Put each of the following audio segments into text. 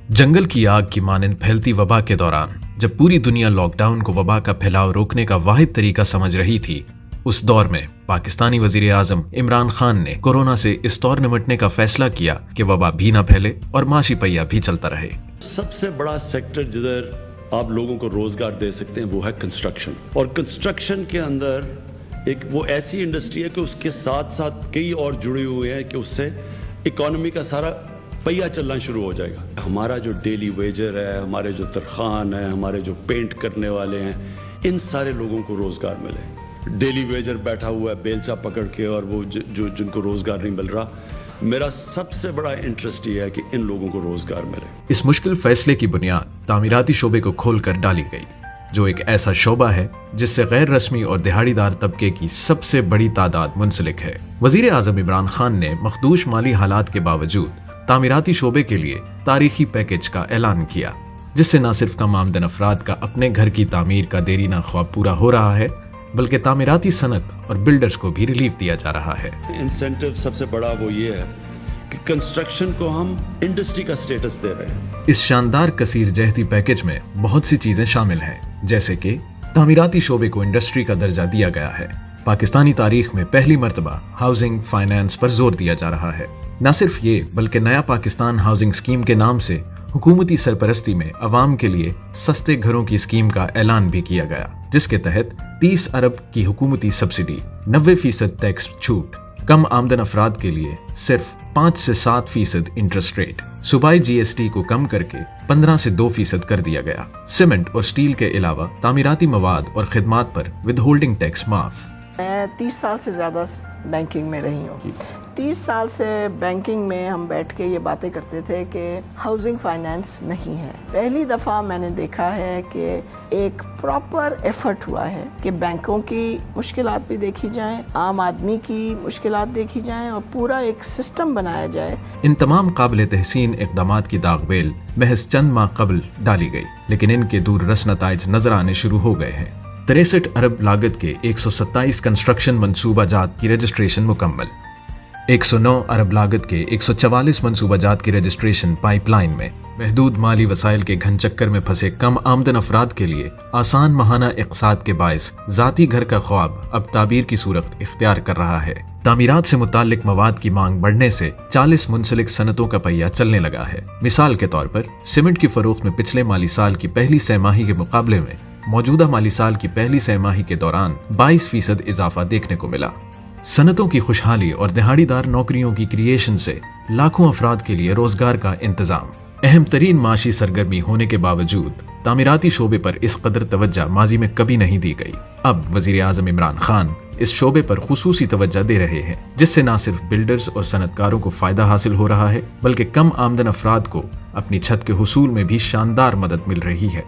जंगल की आग की मानंद फैलती वबा के दौरान जब पूरी दुनिया लॉकडाउन को वबा का फैलाव रोकने का वाहिद तरीका समझ रही थी, उस दौर में पाकिस्तानी वजीर आजम इमरान खान ने कोरोना से इस दौर निपटने का फैसला किया कि वबा भी न फैले और माशी पहिया भी चलता रहे। सबसे बड़ा सेक्टर जिधर आप लोगों को रोजगार दे सकते हैं वो है कंस्ट्रक्शन। और कंस्ट्रक्शन के अंदर एक वो ऐसी इंडस्ट्री है कि उसके साथ साथ कई और जुड़े हुए हैं कि उससे इकोनॉमी का सारा पहिया चलना शुरू हो जाएगा। हमारा जो डेली वेजर है, हमारे जो तरखान है, हमारे जो पेंट करने वाले हैं, इन सारे लोगों को रोजगार मिले। डेली वेजर बैठा हुआ है बेलचा पकड़ के और वो जिनको रोजगार नहीं मिल रहा, मेरा सबसे बड़ा इंटरेस्ट ये है कि इन लोगों को रोजगार मिले। इस मुश्किल फैसले की बुनियाद तामीराती शोबे को खोलकर डाली गई, जो एक ऐसा शोबा है जिससे गैर रस्मी और दिहाड़ीदार तबके की सबसे बड़ी तादाद मुंसलिक है। वजीर आजम इमरान खान ने मखदूश माली हालात के बावजूद तामीराती शोबे के लिए तारीखी पैकेज का ऐलान किया, जिससे न सिर्फ कम आमदन अफराद का अपने घर की तामीर का देरीना ख्वाब पूरा हो रहा है, बल्कि तामीराती सनत और बिल्डर्स को भी रिलीफ दिया जा रहा है। इंसेंटिव सबसे बड़ा वो ये है कि कंस्ट्रक्शन को हम इंडस्ट्री का स्टेटस दे रहे हैं। इस शानदार कसीर जहती पैकेज में बहुत सी चीजें शामिल हैं, जैसे कि तामीराती शोबे को इंडस्ट्री का दर्जा दिया गया है। पाकिस्तानी तारीख में पहली मर्तबा हाउसिंग फाइनेंस पर जोर दिया जा रहा है। न सिर्फ ये बल्कि नया पाकिस्तान हाउसिंग स्कीम के नाम से हुकूमती सरपरस्ती में अवाम के लिए सस्ते घरों की स्कीम का ऐलान भी किया गया, जिसके तहत 30 अरब की हुकूमती सब्सिडी, 90% टैक्स छूट, कम आमदन अफराद के लिए सिर्फ 5 से 7% इंटरेस्ट रेट, सूबाई GST को कम करके 15 से 2% कर दिया गया। सीमेंट और स्टील के अलावा तामीराती मवाद और खिदमात पर विदहोल्डिंग टैक्स माफ। मैं 30 साल से ज़्यादा बैंकिंग में रही हूँ। 30 साल से बैंकिंग में हम बैठ के ये बातें करते थे कि हाउसिंग फाइनेंस नहीं है। पहली दफ़ा मैंने देखा है कि एक प्रॉपर एफर्ट हुआ है कि बैंकों की मुश्किलात भी देखी जाएं, आम आदमी की मुश्किलात देखी जाएं और पूरा एक सिस्टम बनाया जाए। इन तमाम काबिल तहसीन इक़दामात की दागबेल महज चंद माह कबल डाली गई, लेकिन इनके दूर रस नताइज नजर आने शुरू हो गए हैं। 63 अरब लागत के 127 कंस्ट्रक्शन मंसूबा जात की रजिस्ट्रेशन मुकम्मल, 109 अरब लागत के 144 मंसूबा जात की रजिस्ट्रेशन पाइपलाइन में। महदूद माली वसाइल के घन चक्कर में फंसे कम आमदन अफराद के लिए आसान माहाना इक़साद के बायस ज़ाती घर का ख्वाब अब ताबीर की सूरत इख्तियार कर रहा है। तामीरात से मुताल्लिक मवाद की मांग बढ़ने से 40 मुंसलिक सनतों का पहिया चलने लगा है। मिसाल के तौर पर सीमेंट की फरोख्त में पिछले माली साल की पहली सहमाही के मुकाबले में मौजूदा माली साल की पहली सहमाही के दौरान 22% इजाफा देखने को मिला। सनतों की खुशहाली और दिहाड़ीदार नौकरियों की क्रिएशन से लाखों अफराद के लिए रोजगार का इंतजाम। अहम तरीन माशी सरगर्मी होने के बावजूद तामीराती शोबे पर इस कदर तवज्जो माजी में कभी नहीं दी गई। अब वजीर आजम इमरान खान इस शोबे पर खुसूसी तवज्जो दे रहे हैं, जिससे न सिर्फ बिल्डर्स और सनतकारों को फायदा हासिल हो रहा है, बल्कि कम आमदन अफराद को अपनी छत के हुसूल में भी शानदार मदद मिल रही है।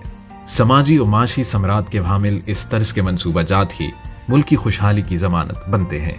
समाजी और माशी समरात के हामिल इस तर्ज के मंसूबा जात ही मुल्क की खुशहाली की जमानत बनते हैं।